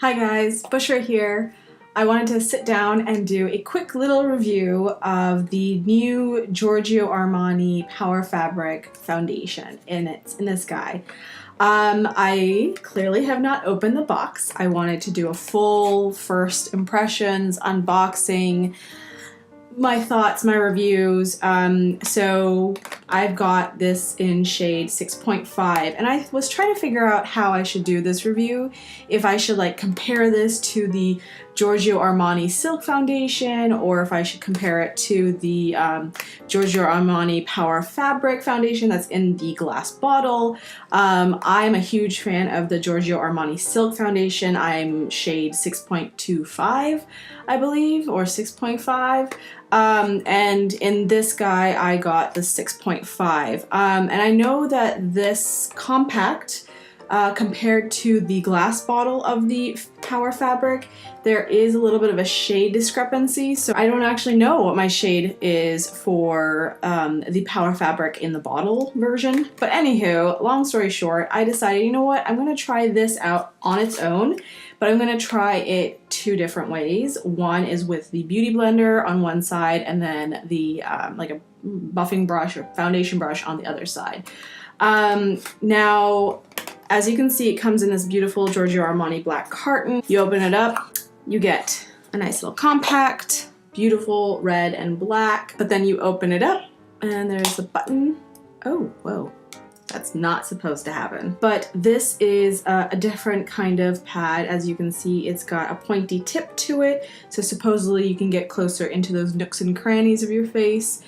Hi guys, Bushra here. I wanted to sit down and do a quick little review of the new Giorgio Armani Power Fabric Foundation in this guy. I clearly have not opened the box. I wanted to do a full first impressions, unboxing, my thoughts, my reviews. So I've got this in shade 6.5 and I was trying to figure out how I should do this review, if I should like compare this to the Giorgio Armani Silk Foundation or if I should compare it to the Giorgio Armani Power Fabric Foundation that's in the glass bottle. I'm a huge fan of the Giorgio Armani Silk Foundation. I'm shade 6.25, I believe, or 6.5. And in this guy I got the 6.5. And I know that this compact, compared to the glass bottle of the Power Fabric, there is a little bit of a shade discrepancy, so I don't actually know what my shade is for the Power Fabric in the bottle version. But anywho, long story short, I decided, you know what, I'm going to try this out on its own, but I'm going to try it two different ways. One is with the Beauty Blender on one side and then the like a buffing brush or foundation brush on the other side. Now, as you can see, it comes in this beautiful Giorgio Armani black carton. You open it up, you get a nice little compact, beautiful red and black, but then you open it up and there's a button. Oh, whoa. That's not supposed to happen. But this is a different kind of pad. As you can see, it's got a pointy tip to it, so supposedly you can get closer into those nooks and crannies of your face.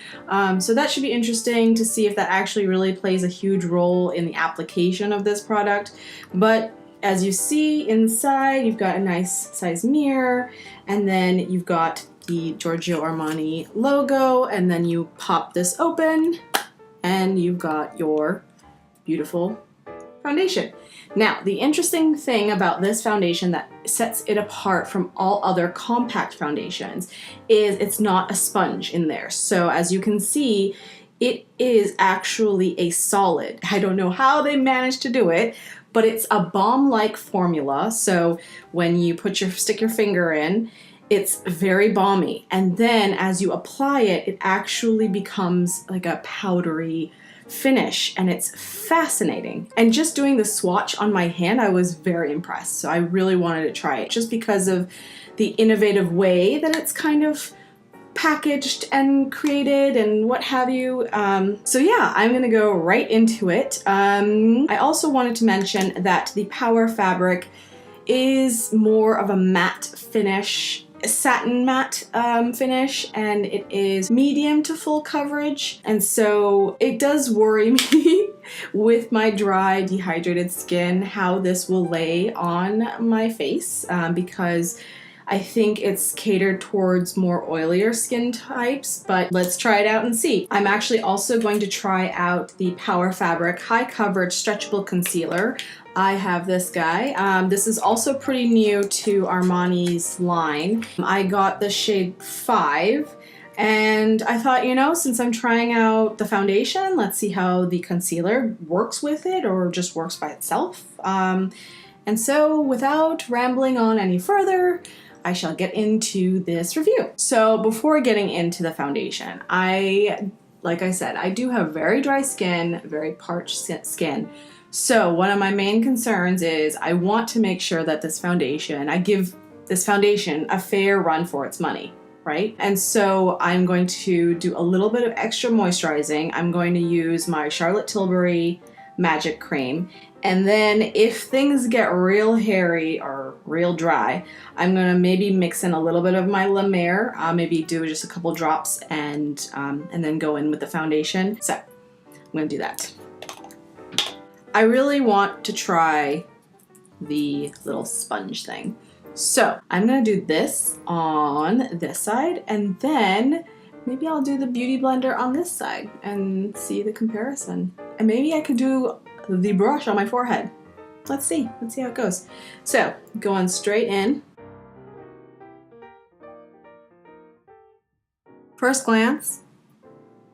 So that should be interesting to see if that actually really plays a huge role in the application of this product. But as you see inside, you've got a nice size mirror, and then you've got the Giorgio Armani logo, and then you pop this open, and you've got your beautiful foundation. Now, the interesting thing about this foundation that sets it apart from all other compact foundations is it's not a sponge in there. So as you can see, it is actually a solid. I don't know how they managed to do it, but it's a balm-like formula. So when you stick your finger in, it's very balmy. And then as you apply it, it actually becomes like a powdery finish, and it's fascinating. And just doing the swatch on my hand, I was very impressed. So I really wanted to try it just because of the innovative way that it's kind of packaged and created and what have you. So yeah, I'm gonna go right into it. I also wanted to mention that the Power Fabric is more of a matte finish, satin matte finish, and it is medium to full coverage, and so it does worry me with my dry, dehydrated skin how this will lay on my face, because I think it's catered towards more oilier skin types, but let's try it out and see. I'm actually also going to try out the Power Fabric High Coverage Stretchable Concealer. I have this guy. This is also pretty new to Armani's line. I got the shade 5, and I thought, you know, since I'm trying out the foundation, let's see how the concealer works with it or just works by itself. And so without rambling on any further, I shall get into this review. So before getting into the foundation, like I said, I do have very dry skin, very parched skin. So one of my main concerns is I want to make sure that I give this foundation a fair run for its money, right? And so I'm going to do a little bit of extra moisturizing. I'm going to use my Charlotte Tilbury Magic Cream. And then if things get real hairy or real dry, I'm gonna maybe mix in a little bit of my La Mer, maybe do just a couple drops and then go in with the foundation. So I'm gonna do that. I really want to try the little sponge thing. So I'm gonna do this on this side, and then maybe I'll do the Beauty Blender on this side and see the comparison. And maybe I could do the brush on my forehead. Let's see how it goes. So going straight in. First glance,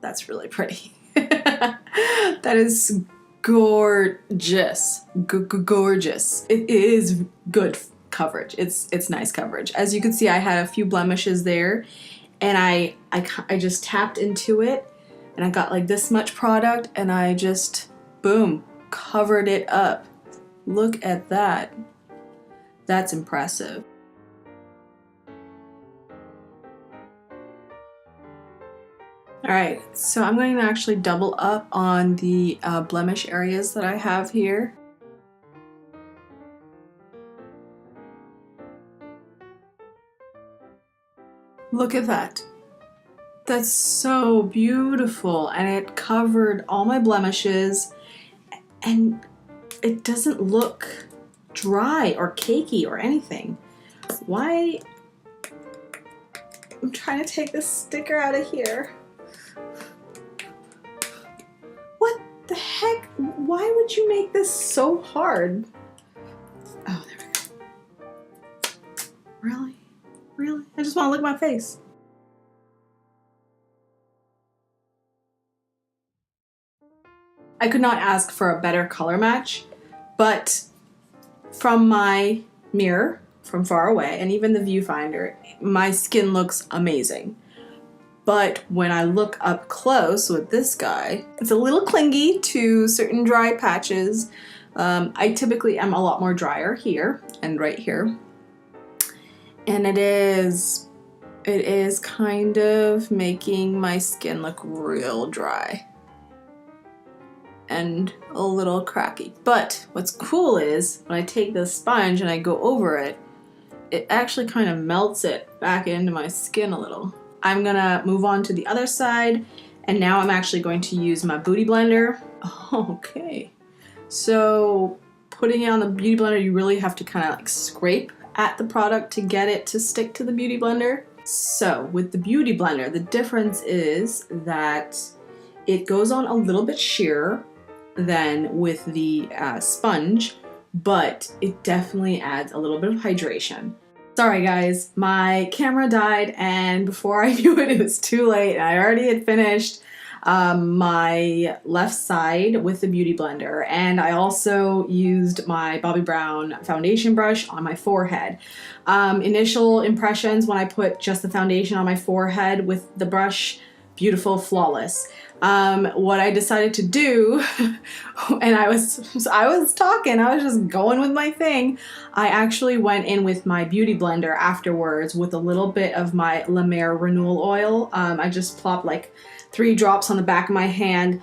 that's really pretty. That is gorgeous. Gorgeous. It is good coverage. It's nice coverage. As you can see, I had a few blemishes there, and I just tapped into it, and I got like this much product, and I just, boom, covered it up. Look at that. That's impressive. Alright, so I'm going to actually double up on the blemish areas that I have here. Look at that. That's so beautiful, and it covered all my blemishes, and it doesn't look dry or cakey or anything. Why? I'm trying to take this sticker out of here. What the heck? Why would you make this so hard? Oh, there we go. Really? Really? I just want to look at my face. I could not ask for a better color match, but from my mirror, from far away, and even the viewfinder, my skin looks amazing. But when I look up close with this guy, it's a little clingy to certain dry patches. I typically am a lot more drier here and right here. And it is kind of making my skin look real dry and a little cracky. But what's cool is when I take this sponge and I go over it, it actually kind of melts it back into my skin a little. I'm gonna move on to the other side, and now I'm actually going to use my Beauty Blender. Okay, so putting it on the Beauty Blender, you really have to kind of like scrape at the product to get it to stick to the Beauty Blender. So with the Beauty Blender, the difference is that it goes on a little bit sheerer than with the sponge, but it definitely adds a little bit of hydration. Sorry guys, my camera died, and before I knew it, it was too late. I already had finished my left side with the Beauty Blender, and I also used my Bobbi Brown foundation brush on my forehead. Initial impressions when I put just the foundation on my forehead with the brush, beautiful, flawless. What I decided to do, and I was talking, I was just going with my thing. I actually went in with my Beauty Blender afterwards with a little bit of my La Mer Renewal Oil. I just plopped like 3 drops on the back of my hand,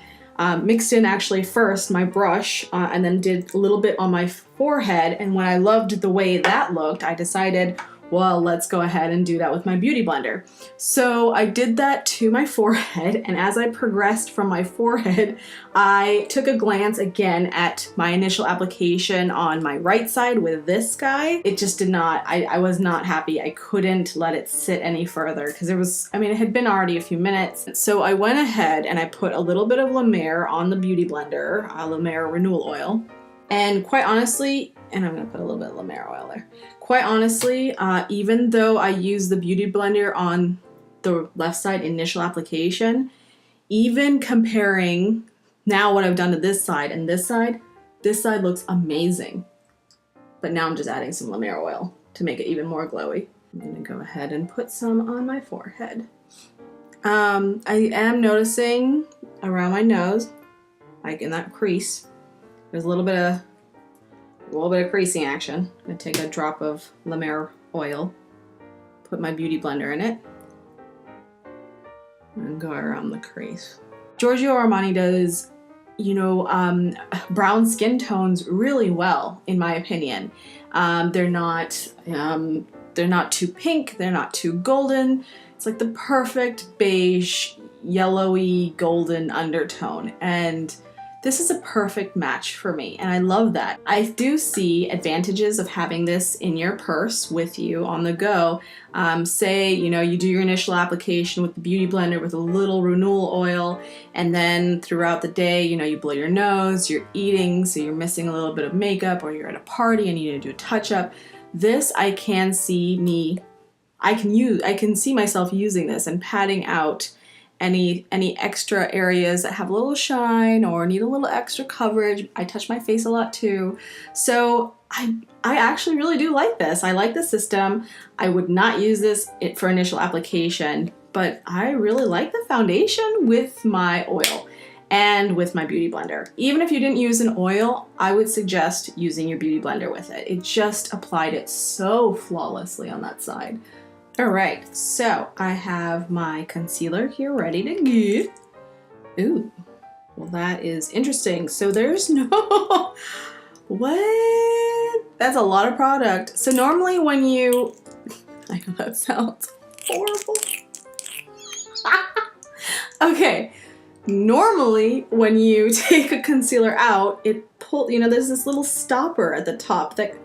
mixed in actually first my brush, and then did a little bit on my forehead. And when I loved the way that looked, I decided, well, let's go ahead and do that with my Beauty Blender. So I did that to my forehead, and as I progressed from my forehead, I took a glance again at my initial application on my right side with this guy. It just did not, I was not happy. I couldn't let it sit any further because it had been already a few minutes. So I went ahead and I put a little bit of La Mer on the Beauty Blender, La Mer Renewal Oil. And quite honestly, and I'm gonna put a little bit of La Mer oil there. Quite honestly, even though I use the Beauty Blender on the left side initial application, even comparing now what I've done to this side and this side looks amazing. But now I'm just adding some La Mer oil to make it even more glowy. I'm gonna go ahead and put some on my forehead. I am noticing around my nose, like in that crease, there's a little bit of creasing action. I'm gonna take a drop of La Mer oil, put my Beauty Blender in it, and go around the crease. Giorgio Armani does, brown skin tones really well, in my opinion. They're not too pink, they're not too golden. It's like the perfect beige, yellowy, golden undertone, and this is a perfect match for me, and I love that. I do see advantages of having this in your purse with you on the go. Say, you do your initial application with the Beauty Blender with a little renewal oil, and then throughout the day, you blow your nose, you're eating, so you're missing a little bit of makeup, or you're at a party and you need to do a touch-up. This, I can see myself using this and patting out any extra areas that have a little shine or need a little extra coverage. I touch my face a lot too. So I I actually really do like this. I like the system. I would not use this for initial application, but I really like the foundation with my oil and with my beauty blender. Even if you didn't use an oil, I would suggest using your beauty blender with it. It just applied it so flawlessly on that side. All right, so I have my concealer here ready to go. Ooh, well that is interesting. So there's no, what? That's a lot of product. So normally when you, I know that sounds horrible. Okay, normally when you take a concealer out, it there's this little stopper at the top that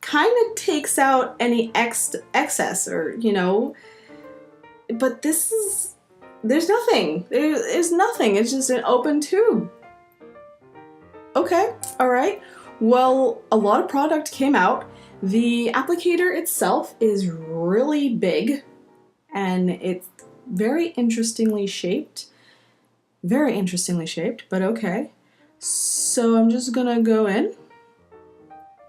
kind of takes out any excess or, but this is, there's nothing. There's nothing. It's just an open tube. Okay, all right. Well, a lot of product came out. The applicator itself is really big and it's very interestingly shaped. Very interestingly shaped, but okay. So I'm just gonna go in.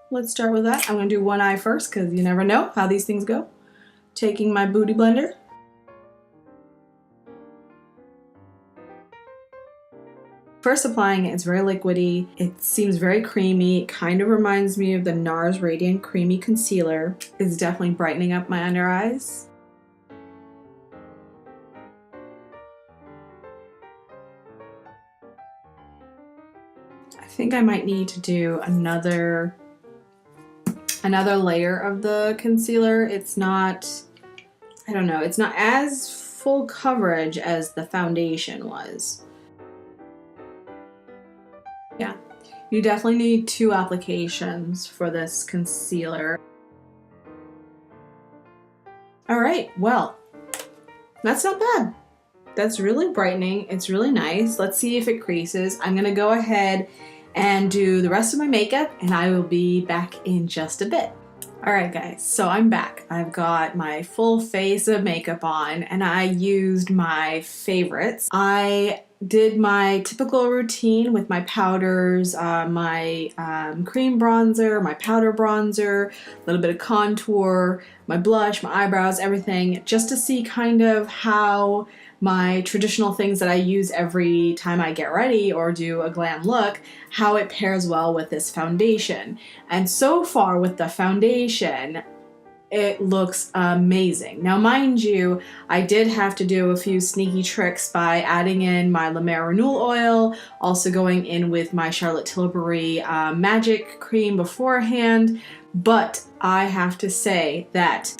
Let's start with that. I'm gonna do one eye first because you never know how these things go. Taking my beauty blender. First applying it, it's very liquidy. It seems very creamy. It kind of reminds me of the NARS Radiant Creamy Concealer. It's definitely brightening up my under eyes. I think I might need to do another layer of the concealer. It's not, I don't know, it's not as full coverage as the foundation was. Yeah, you definitely need 2 applications for this concealer. All right, well, that's not bad. That's really brightening. It's really nice. Let's see if it creases. I'm gonna go ahead and do the rest of my makeup and I will be back in just a bit. All right guys, so I'm back. I've got my full face of makeup on and I used my favorites. I did my typical routine with my powders, my cream bronzer, my powder bronzer, a little bit of contour, my blush, my eyebrows, everything, just to see kind of how my traditional things that I use every time I get ready or do a glam look, how it pairs well with this foundation. And so far with the foundation, it looks amazing. Now mind you, I did have to do a few sneaky tricks by adding in my La Mer Renewal Oil, also going in with my Charlotte Tilbury Magic Cream beforehand, but I have to say that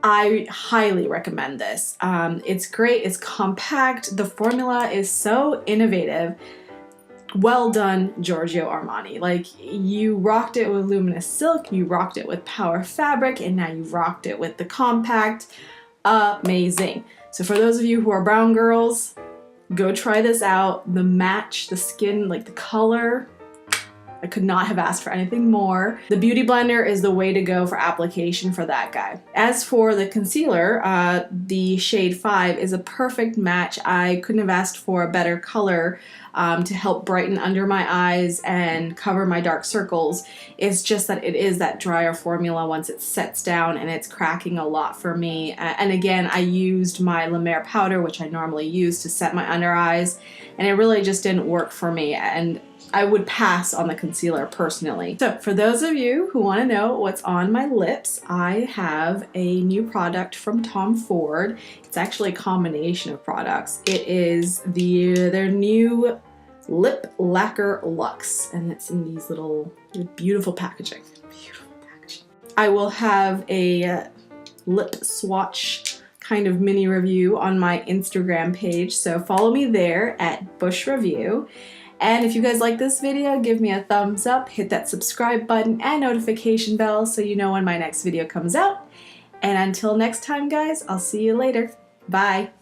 I highly recommend this. It's great, it's compact, the formula is so innovative. Well done, Giorgio Armani. Like, you rocked it with luminous silk, you rocked it with power fabric, and now you've rocked it with the compact. Amazing. So for those of you who are brown girls, go try this out. The match, the skin, like the color, I could not have asked for anything more. The Beauty Blender is the way to go for application for that guy. As for the concealer, the shade 5 is a perfect match. I couldn't have asked for a better color to help brighten under my eyes and cover my dark circles. It's just that it is that drier formula once it sets down and it's cracking a lot for me. And again, I used my La Mer powder, which I normally use to set my under eyes, and it really just didn't work for me. And I would pass on the concealer personally. So for those of you who want to know what's on my lips, I have a new product from Tom Ford. It's actually a combination of products. It is their new Lip Lacquer Luxe, and it's in these little beautiful packaging. Beautiful packaging. I will have a lip swatch kind of mini review on my Instagram page, so follow me there at Bush Review. And if you guys like this video, give me a thumbs up, hit that subscribe button and notification bell so you know when my next video comes out. And until next time, guys, I'll see you later. Bye.